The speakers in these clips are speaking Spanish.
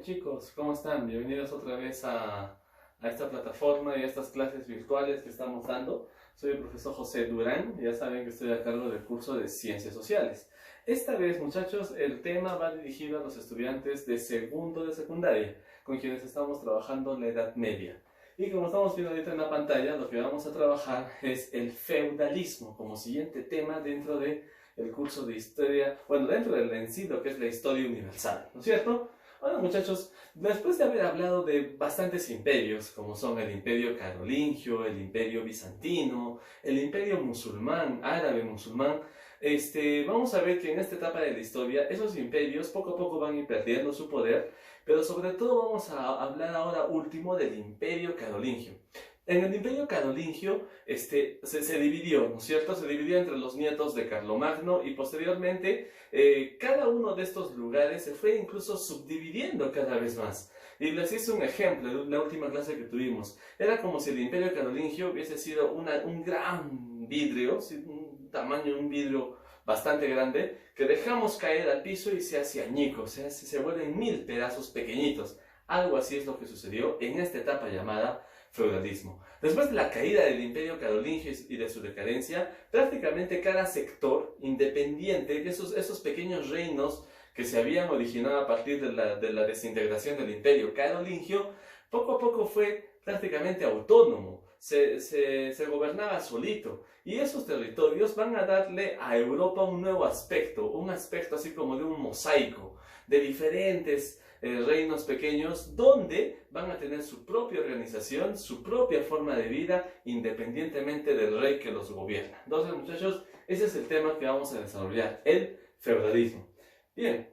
Chicos, ¿cómo están? Bienvenidos otra vez a esta plataforma y a estas clases virtuales que estamos dando. Soy el profesor José Durán y ya saben que estoy a cargo del curso de Ciencias Sociales. Esta vez, muchachos, el tema va dirigido a los estudiantes de segundo de secundaria, con quienes estamos trabajando la Edad Media. Y como estamos viendo ahorita en la pantalla, lo que vamos a trabajar es el feudalismo como siguiente tema dentro del curso de historia, bueno, dentro del en sí lo que es la historia universal, ¿no es cierto? Bueno, muchachos, después de haber hablado de bastantes imperios, como son el imperio carolingio, el imperio bizantino, el imperio musulmán, árabe musulmán, vamos a ver que en esta etapa de la historia esos imperios poco a poco van a ir perdiendo su poder, pero sobre todo vamos a hablar ahora último del imperio carolingio. En el imperio carolingio se dividió, ¿no es cierto? Se dividió entre los nietos de Carlomagno y posteriormente cada uno de estos lugares se fue incluso subdividiendo cada vez más. Y les hice un ejemplo de la última clase que tuvimos. Era como si el imperio carolingio hubiese sido un gran vidrio, un tamaño, un vidrio bastante grande, que dejamos caer al piso y se hace añicos, se vuelven 1000 pedazos pequeñitos. Algo así es lo que sucedió en esta etapa llamada feudalismo. Después de la caída del imperio carolingio y de su decadencia, prácticamente cada sector independiente, esos pequeños reinos que se habían originado a partir de la desintegración del imperio carolingio, poco a poco fue prácticamente autónomo, se gobernaba solito. Y esos territorios van a darle a Europa un nuevo aspecto, un aspecto así como de un mosaico, de diferentes reinos pequeños donde van a tener su propia organización, su propia forma de vida, independientemente del rey que los gobierna. Entonces, muchachos, ese es el tema que vamos a desarrollar, el feudalismo. Bien,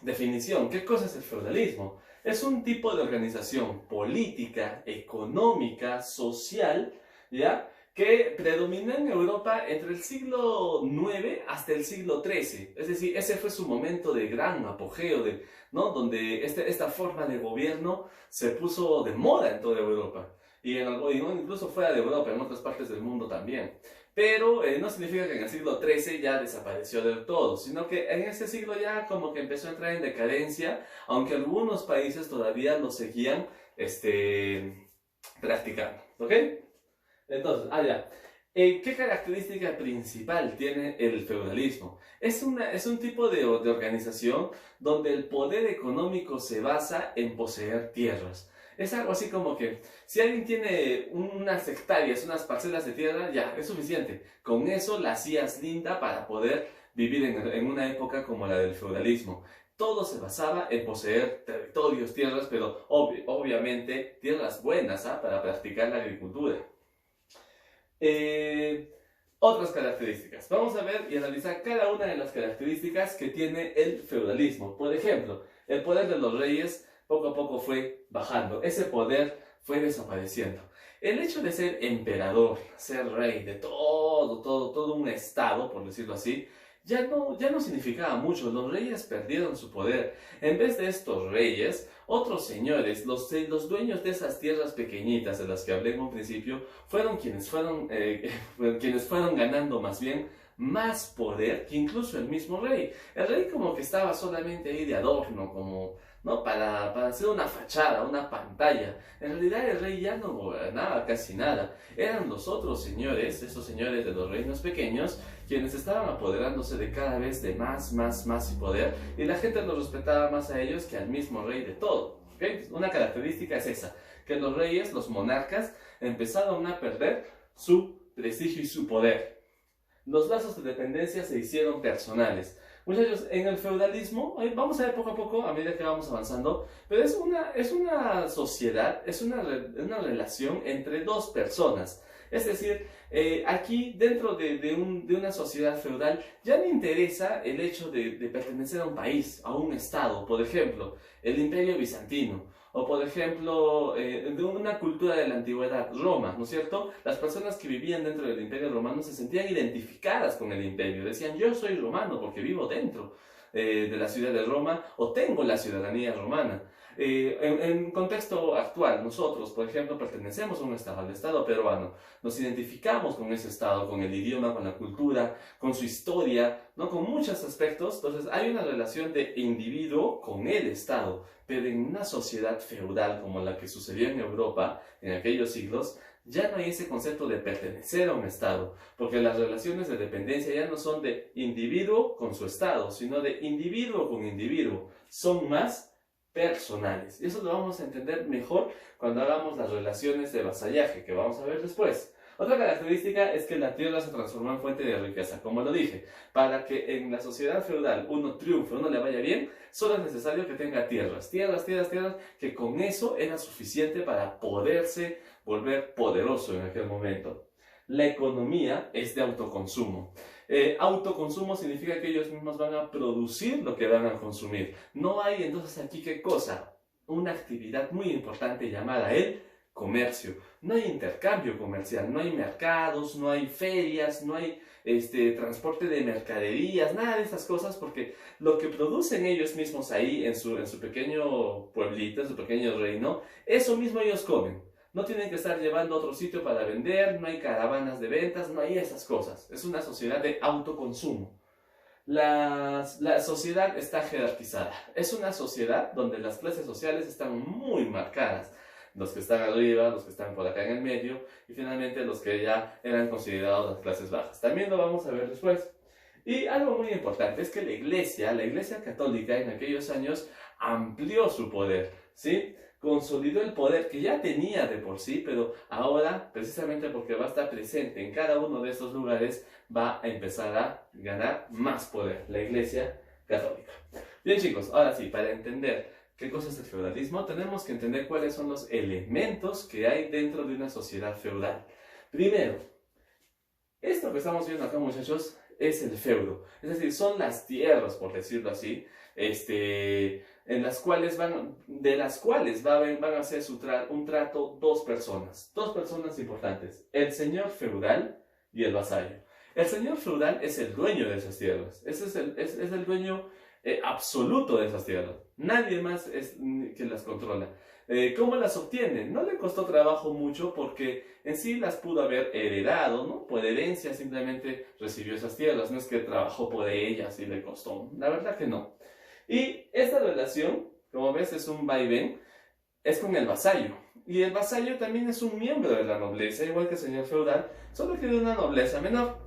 definición, ¿qué cosa es el feudalismo? Es un tipo de organización política, económica, social, ¿ya?, que predominó en Europa entre el siglo IX hasta el siglo XIII. Es decir, ese fue su momento de gran apogeo, ¿no?, donde esta forma de gobierno se puso de moda en toda Europa. Y incluso fuera de Europa, en otras partes del mundo también. Pero no significa que en el siglo XIII ya desapareció del todo, sino que en ese siglo ya como que empezó a entrar en decadencia, aunque algunos países todavía lo seguían practicando. ¿Ok? Entonces, ya. ¿Qué característica principal tiene el feudalismo? Es un tipo de organización donde el poder económico se basa en poseer tierras. Es algo así como que si alguien tiene unas hectáreas, unas parcelas de tierra, ya, es suficiente. Con eso la hacías linda para poder vivir en una época como la del feudalismo. Todo se basaba en poseer territorios, tierras, pero obviamente tierras buenas, para practicar la agricultura. Otras características. Vamos a ver y analizar cada una de las características que tiene el feudalismo. Por ejemplo, el poder de los reyes poco a poco fue bajando. Ese poder fue desapareciendo. El hecho de ser emperador, ser rey de todo un estado, por decirlo así, ya no significaba mucho. Los reyes perdieron su poder. En vez de estos reyes, otros señores, los dueños de esas tierras pequeñitas de las que hablé en un principio, fueron quienes fueron ganando más bien más poder que incluso el mismo rey. El rey como que estaba solamente ahí de adorno, como, ¿no?, para hacer una fachada, una pantalla. En realidad el rey ya no gobernaba casi nada. Eran los otros señores, esos señores de los reinos pequeños, quienes estaban apoderándose de cada vez de más poder, y la gente los respetaba más a ellos que al mismo rey de todo. ¿Okay? Una característica es esa, que los reyes, los monarcas, empezaron a perder su prestigio y su poder. Los lazos de dependencia se hicieron personales. Muchachos, en el feudalismo, vamos a ver poco a poco a medida que vamos avanzando, pero es una sociedad, es una relación entre dos personas. Es decir, aquí dentro de una sociedad feudal ya no interesa el hecho de pertenecer a un país, a un estado. Por ejemplo, el imperio bizantino, o por ejemplo, de una cultura de la antigüedad, Roma, ¿no es cierto? Las personas que vivían dentro del imperio romano se sentían identificadas con el imperio, decían yo soy romano porque vivo dentro de la ciudad de Roma o tengo la ciudadanía romana. En contexto actual, nosotros, por ejemplo, pertenecemos a un Estado, al Estado peruano, nos identificamos con ese Estado, con el idioma, con la cultura, con su historia, ¿no? Con muchos aspectos. Entonces hay una relación de individuo con el Estado, pero en una sociedad feudal como la que sucedió en Europa en aquellos siglos, ya no hay ese concepto de pertenecer a un Estado, porque las relaciones de dependencia ya no son de individuo con su Estado, sino de individuo con individuo. Son más personales. Y eso lo vamos a entender mejor cuando hagamos las relaciones de vasallaje, que vamos a ver después. Otra característica es que la tierra se transformó en fuente de riqueza, como lo dije. Para que en la sociedad feudal uno triunfe, uno le vaya bien, solo es necesario que tenga tierras, que con eso era suficiente para poderse volver poderoso en aquel momento. La economía es de autoconsumo. Autoconsumo significa que ellos mismos van a producir lo que van a consumir. No hay entonces aquí, ¿qué cosa? Una actividad muy importante llamada el comercio. No hay intercambio comercial, no hay mercados, no hay ferias, no hay transporte de mercaderías, nada de esas cosas, porque lo que producen ellos mismos ahí en su pequeño pueblito, en su pequeño reino, eso mismo ellos comen. No tienen que estar llevando a otro sitio para vender, no hay caravanas de ventas, no hay esas cosas. Es una sociedad de autoconsumo. La sociedad está jerarquizada. Es una sociedad donde las clases sociales están muy marcadas. Los que están arriba, los que están por acá en el medio y finalmente los que ya eran considerados las clases bajas. También lo vamos a ver después. Y algo muy importante es que la iglesia católica en aquellos años amplió su poder, ¿sí? Consolidó el poder que ya tenía de por sí, pero ahora, precisamente porque va a estar presente en cada uno de estos lugares, va a empezar a ganar más poder, la Iglesia Católica. Bien chicos, ahora sí, para entender qué cosa es el feudalismo, tenemos que entender cuáles son los elementos que hay dentro de una sociedad feudal. Primero, esto que estamos viendo acá, muchachos, es el feudo, es decir, son las tierras, por decirlo así, de las cuales van a hacer un trato dos personas importantes, el señor feudal y el vasallo. El señor feudal es el dueño de esas tierras, es el dueño absoluto de esas tierras, nadie más es que las controla. ¿Cómo las obtiene? No le costó trabajo mucho porque en sí las pudo haber heredado, ¿no? Por herencia simplemente recibió esas tierras, no es que trabajó por ellas y le costó, la verdad que no. Y esta relación, como ves, es un vaivén, es con el vasallo. Y el vasallo también es un miembro de la nobleza, igual que el señor feudal, solo que de una nobleza menor,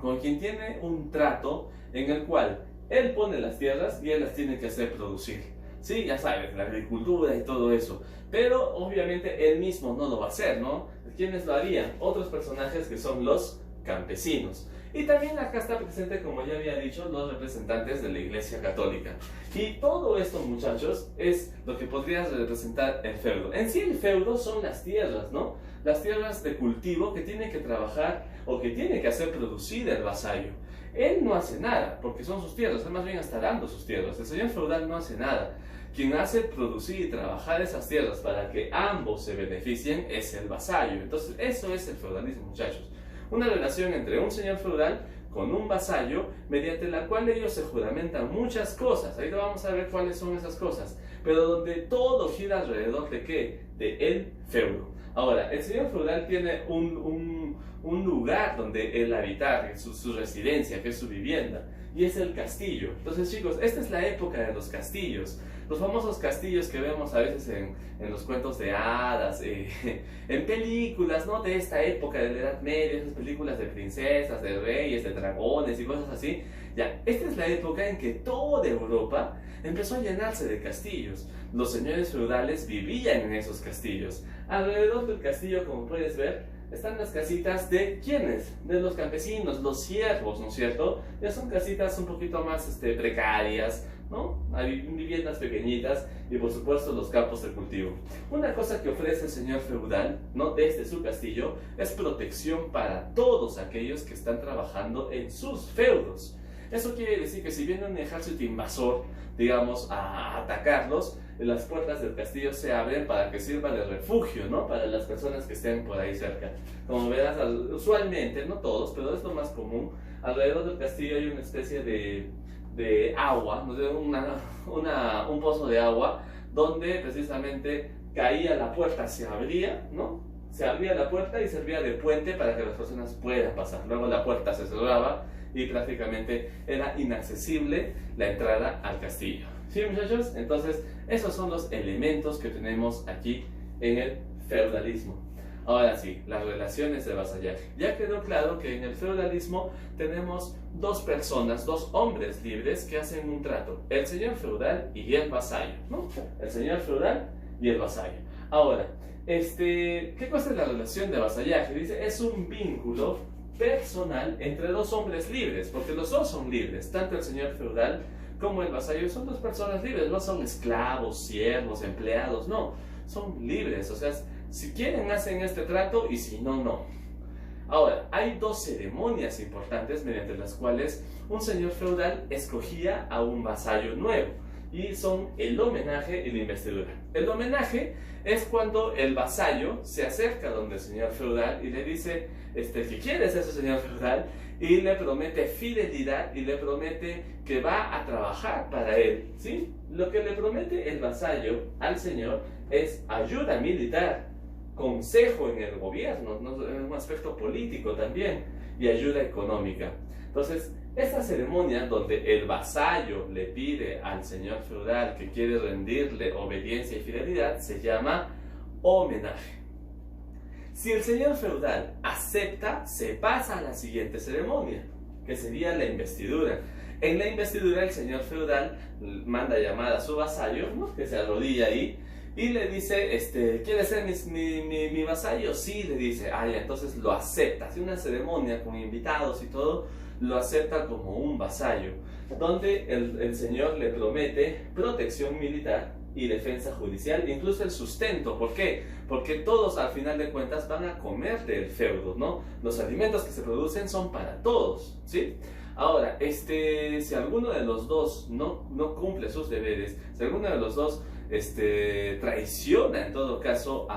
con quien tiene un trato en el cual él pone las tierras y él las tiene que hacer producir. Sí, ya sabes, la agricultura y todo eso. Pero obviamente él mismo no lo va a hacer, ¿no? ¿Quiénes lo harían? Otros personajes que son los campesinos. Y también acá está presente, como ya había dicho, los representantes de la Iglesia Católica. Y todo esto, muchachos, es lo que podría representar el feudo. En sí el feudo son las tierras, ¿no? Las tierras de cultivo que tiene que trabajar o que tiene que hacer producir el vasallo. Él no hace nada, porque son sus tierras, él más bien está dando sus tierras. El señor feudal no hace nada. Quien hace producir y trabajar esas tierras para que ambos se beneficien es el vasallo. Entonces, eso es el feudalismo, muchachos. Una relación entre un señor feudal con un vasallo, mediante la cual ellos se juramentan muchas cosas. Ahí vamos a ver cuáles son esas cosas. Pero donde todo gira alrededor de ¿qué? De el feudo. Ahora, el señor feudal tiene un lugar donde él habitar, su residencia, que es su vivienda, y es el castillo. Entonces, chicos, esta es la época de los castillos. Los famosos castillos que vemos a veces en los cuentos de hadas, en películas, ¿no? De esta época de la Edad Media, esas películas de princesas, de reyes, de dragones y cosas así. Ya, esta es la época en que toda Europa empezó a llenarse de castillos. Los señores feudales vivían en esos castillos. Alrededor del castillo, como puedes ver, están las casitas de ¿quiénes? De los campesinos, los siervos, ¿no es cierto? Ya son casitas un poquito más precarias, ¿no? Hay viviendas pequeñitas y por supuesto los campos de cultivo. Una cosa que ofrece el señor feudal, ¿no? Desde su castillo, es protección para todos aquellos que están trabajando en sus feudos. Eso quiere decir que si viene un ejército invasor, digamos, a atacarlos, las puertas del castillo se abren para que sirva de refugio, ¿no? Para las personas que estén por ahí cerca. Como verás, usualmente, no todos, pero es lo más común, alrededor del castillo hay una especie de agua, ¿no? Un pozo de agua donde precisamente caía la puerta, se abría, ¿no? Se abría la puerta y servía de puente para que las personas puedan pasar. Luego la puerta se cerraba y prácticamente era inaccesible la entrada al castillo. ¿Sí, muchachos? Entonces, esos son los elementos que tenemos aquí en el feudalismo. Ahora sí, las relaciones de vasallaje. Ya quedó claro que en el feudalismo tenemos dos personas, dos hombres libres que hacen un trato. El señor feudal y el vasallo, ¿no? El señor feudal y el vasallo. Ahora, ¿qué cosa es la relación de vasallaje? Dice, es un vínculo personal entre dos hombres libres, porque los dos son libres, tanto el señor feudal como el vasallo son dos personas libres, no son esclavos, siervos, empleados, no, son libres, o sea, si quieren hacen este trato y si no, no. Ahora, hay dos ceremonias importantes mediante las cuales un señor feudal escogía a un vasallo nuevo, y son el homenaje y la investidura. El homenaje es cuando el vasallo se acerca donde el señor feudal y le dice que quiere ser su señor feudal y le promete fidelidad y le promete que va a trabajar para él, ¿sí? Lo que le promete el vasallo al señor es ayuda militar, consejo en el gobierno, ¿no? En un aspecto político también, y ayuda económica. Entonces, esta ceremonia donde el vasallo le pide al señor feudal que quiere rendirle obediencia y fidelidad se llama homenaje. Si el señor feudal acepta, se pasa a la siguiente ceremonia, que sería la investidura. En la investidura el señor feudal manda llamar a su vasallo, ¿no? Que se arrodilla ahí, y le dice, ¿quiere ser mi vasallo? Sí, le dice, entonces lo acepta. Hace una ceremonia con invitados y todo, lo acepta como un vasallo, donde el señor le promete protección militar y defensa judicial, incluso el sustento. ¿Por qué? Porque todos al final de cuentas van a comer del feudo, ¿no? Los alimentos que se producen son para todos, ¿sí? Ahora, si alguno de los dos no cumple sus deberes, si alguno de los dos traiciona en todo caso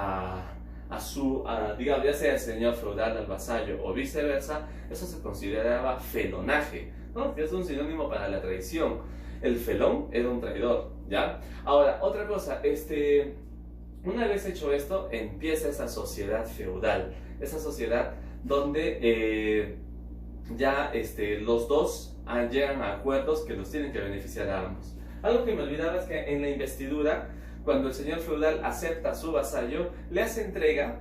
digamos, ya sea el señor feudal al vasallo o viceversa, eso se consideraba felonaje, ¿no? Que es un sinónimo para la traición. El felón era un traidor, ¿ya? Ahora, otra cosa, una vez hecho esto, empieza esa sociedad feudal, esa sociedad donde los dos llegan a acuerdos que los tienen que beneficiar a ambos. Algo que me olvidaba es que en la investidura, cuando el señor feudal acepta a su vasallo, le hace entrega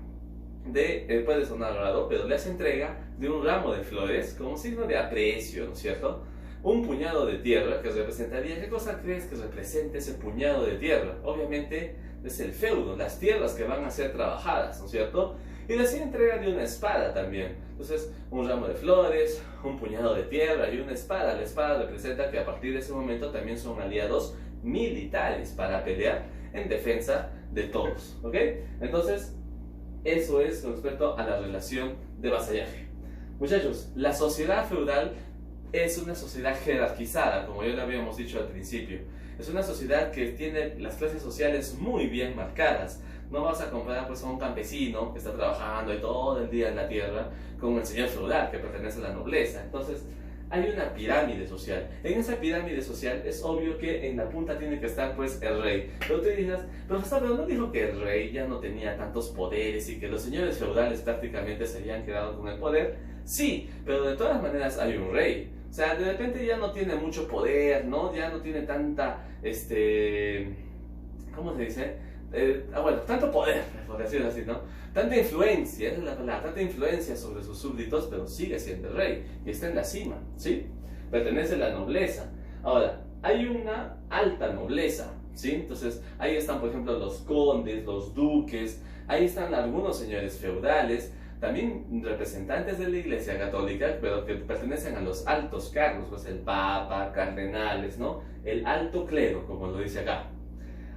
puede sonar raro, pero le hace entrega de un ramo de flores como signo de aprecio, ¿no es cierto? Un puñado de tierra que representaría, ¿qué cosa crees que representa ese puñado de tierra? Obviamente es el feudo, las tierras que van a ser trabajadas, ¿no es cierto? Y le hacía entrega de una espada también. Entonces, un ramo de flores, un puñado de tierra y una espada. La espada representa que a partir de ese momento también son aliados militares para pelear en defensa de todos, ¿ok? Entonces, eso es con respecto a la relación de vasallaje. Muchachos, la sociedad feudal es una sociedad jerarquizada, como ya lo habíamos dicho al principio. Es una sociedad que tiene las clases sociales muy bien marcadas. No vas a comparar pues a un campesino que está trabajando y todo el día en la tierra con el señor feudal que pertenece a la nobleza. Entonces, hay una pirámide social. En esa pirámide social es obvio que en la punta tiene que estar pues el rey. Pero tú dirás, profesor, ¿pero no dijo que el rey ya no tenía tantos poderes y que los señores feudales prácticamente se habían quedado con el poder? Sí, pero de todas maneras hay un rey. O sea, de repente ya no tiene mucho poder, ¿no? Ya no tiene tanta, ¿cómo se dice? Bueno, tanto poder, por decirlo así, ¿no? Tanta influencia, esa es la palabra, tanta influencia sobre sus súbditos, pero sigue siendo el rey y está en la cima, ¿sí? Pertenece a la nobleza. Ahora, hay una alta nobleza, ¿sí? Entonces, ahí están, por ejemplo, los condes, los duques, ahí están algunos señores feudales, también representantes de la Iglesia Católica, pero que pertenecen a los altos cargos, pues el Papa, cardenales, ¿no? El alto clero, como lo dice acá.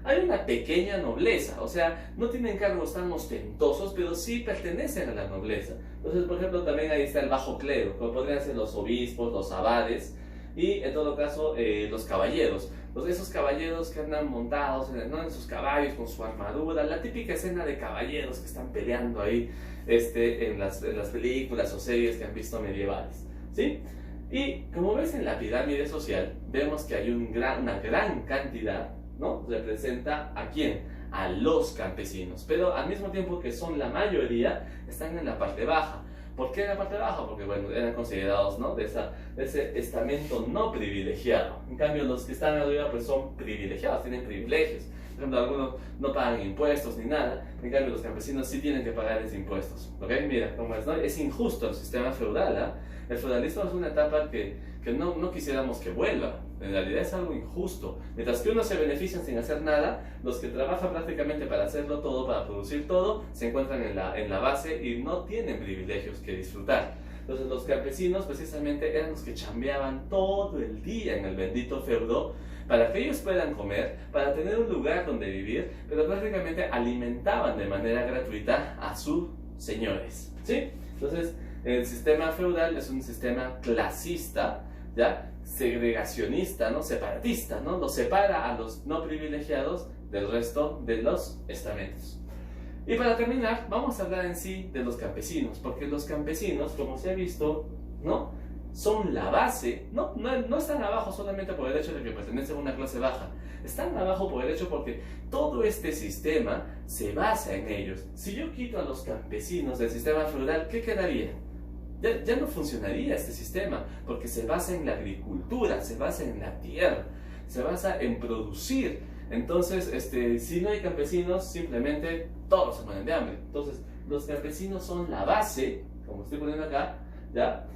Hay una pequeña nobleza, o sea, no tienen cargos tan ostentosos, pero sí pertenecen a la nobleza. Entonces, por ejemplo, también ahí está el bajo clero, como podrían ser los obispos, los abades, y en todo caso, los caballeros. Esos caballeros que andan montados ¿no? en sus caballos, con su armadura, la típica escena de caballeros que están peleando ahí en las películas o series que han visto medievales, ¿sí? Y como ves en la pirámide social, vemos que hay una gran cantidad ¿no? Representa ¿a quién? A los campesinos, pero al mismo tiempo que son la mayoría, están en la parte baja. ¿Por qué en la parte baja? Porque, bueno, eran considerados, ¿no?, de ese estamento no privilegiado. En cambio, los que están arriba, pues son privilegiados, tienen privilegios. Por ejemplo, algunos no pagan impuestos ni nada, en cambio los campesinos sí tienen que pagar esos impuestos. ¿Ok? Mira cómo es, ¿no? Es injusto el sistema feudal, ¿eh? El feudalismo es una etapa que no quisiéramos que vuelva. En realidad es algo injusto. Mientras que unos se benefician sin hacer nada, los que trabajan prácticamente para hacerlo todo, para producir todo, se encuentran en la base y no tienen privilegios que disfrutar. Entonces los campesinos precisamente eran los que chambeaban todo el día en el bendito feudo para que ellos puedan comer, para tener un lugar donde vivir, pero prácticamente alimentaban de manera gratuita a sus señores, ¿sí? Entonces el sistema feudal es un sistema clasista, ¿ya? Segregacionista, ¿no? Separatista, ¿no? Los separa a los no privilegiados del resto de los estamentos. Y para terminar, vamos a hablar en sí de los campesinos, porque los campesinos, como se ha visto, ¿no?, son la base, no están abajo solamente por el hecho de que pertenecen a una clase baja, están abajo por el hecho porque todo este sistema se basa en ellos. Si yo quito a los campesinos del sistema feudal, ¿qué quedaría? Ya no funcionaría este sistema, porque se basa en la agricultura, se basa en la tierra, se basa en producir. Entonces, si no hay campesinos, simplemente todos se mueren de hambre. Entonces, los campesinos son la base, como estoy poniendo acá, ¿ya?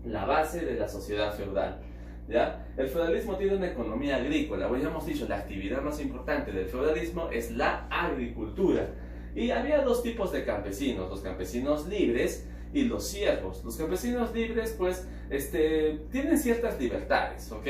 La base de la sociedad feudal, ¿ya? El feudalismo tiene una economía agrícola. Bueno, ya hemos dicho, la actividad más importante del feudalismo es la agricultura. Y había dos tipos de campesinos, los campesinos libres y los siervos. Los campesinos libres, pues, tienen ciertas libertades, ¿ok?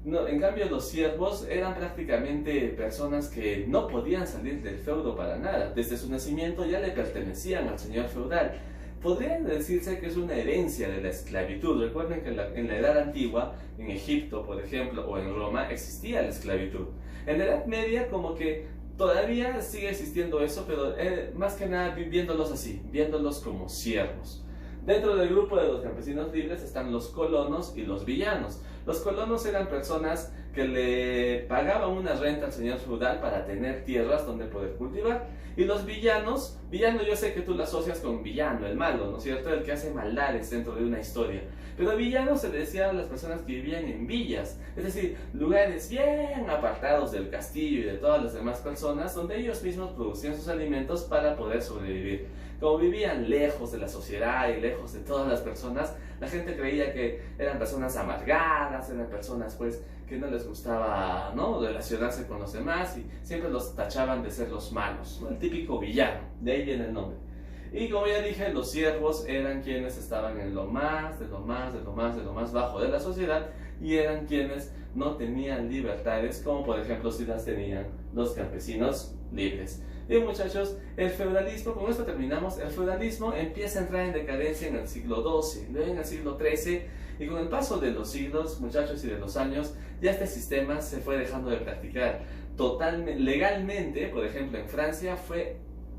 No, en cambio, los siervos eran prácticamente personas que no podían salir del feudo para nada. Desde su nacimiento ya le pertenecían al señor feudal. Podría decirse que es una herencia de la esclavitud. Recuerden que en la Edad Antigua, en Egipto, por ejemplo, o en Roma, existía la esclavitud. En la Edad Media, como que todavía sigue existiendo eso, pero más que nada viéndolos así, viéndolos como siervos. Dentro del grupo de los campesinos libres están los colonos y los villanos. Los colonos eran personas que le pagaban una renta al señor feudal para tener tierras donde poder cultivar. Y los villanos, villano yo sé que tú lo asocias con villano, el malo, ¿no es cierto? El que hace maldades dentro de una historia. Pero villano se le decía a las personas que vivían en villas, es decir, lugares bien apartados del castillo y de todas las demás personas, donde ellos mismos producían sus alimentos para poder sobrevivir. Como vivían lejos de la sociedad y lejos de todas las personas, la gente creía que eran personas amargadas, eran personas pues que no les gustaba, ¿no?, relacionarse con los demás y siempre los tachaban de ser los malos, ¿no?, el típico villano, de ahí viene el nombre. Y como ya dije, los siervos eran quienes estaban en lo más bajo de la sociedad y eran quienes no tenían libertades, como por ejemplo si las tenían los campesinos libres. Y muchachos, el feudalismo, con esto terminamos, el feudalismo empieza a entrar en decadencia en el siglo XII, luego en el siglo XIII, y con el paso de los siglos, muchachos, y de los años, ya este sistema se fue dejando de practicar. Totalmente, legalmente, por ejemplo, en Francia fue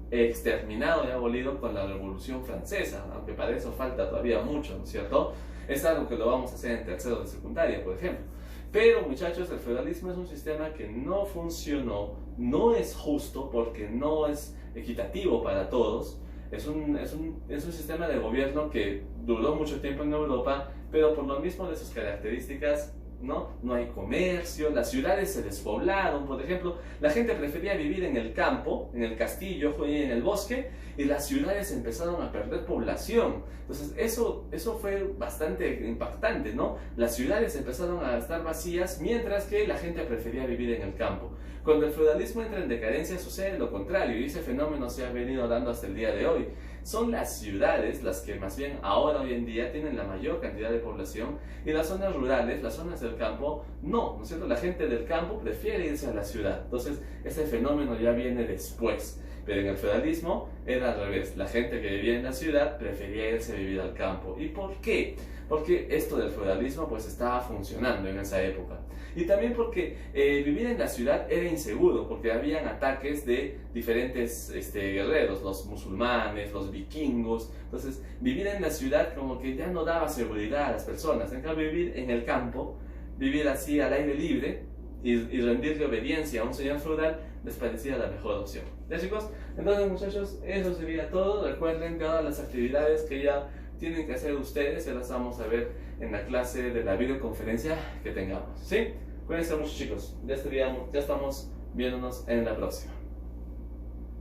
exterminado y abolido con la Revolución Francesa, aunque para eso falta todavía mucho, ¿no es cierto? Es algo que lo vamos a hacer en tercero de secundaria, por ejemplo. Pero muchachos, el feudalismo es un sistema que no funcionó, no es justo porque no es equitativo para todos. Es un sistema de gobierno que duró mucho tiempo en Europa, pero por lo mismo de sus características, no hay comercio, las ciudades se despoblaron, por ejemplo, la gente prefería vivir en el campo, en el castillo, en el bosque, y las ciudades empezaron a perder población. Entonces eso fue bastante impactante, ¿no? Las ciudades empezaron a estar vacías, mientras que la gente prefería vivir en el campo. Cuando el feudalismo entra en decadencia sucede lo contrario, y ese fenómeno se ha venido dando hasta el día de hoy. Son las ciudades las que más bien ahora, hoy en día, tienen la mayor cantidad de población, y las zonas rurales, las zonas del campo, ¿no es cierto? La gente del campo prefiere irse a la ciudad. Entonces, ese fenómeno ya viene después. Pero en el feudalismo era al revés. La gente que vivía en la ciudad prefería irse a vivir al campo. ¿Y por qué? Porque esto del feudalismo pues estaba funcionando en esa época. Y también porque vivir en la ciudad era inseguro, porque habían ataques de diferentes guerreros, los musulmanes, los vikingos. Entonces, vivir en la ciudad como que ya no daba seguridad a las personas. En cambio, vivir en el campo vivir así al aire libre y rendirle obediencia a un señor feudal les parecía la mejor opción. ¿Ya, chicos? Entonces, muchachos, eso sería todo. Recuerden todas las actividades que ya tienen que hacer ustedes, ya las vamos a ver en la clase de la videoconferencia que tengamos, ¿sí? Cuídense mucho, chicos. Ya estamos viéndonos en la próxima.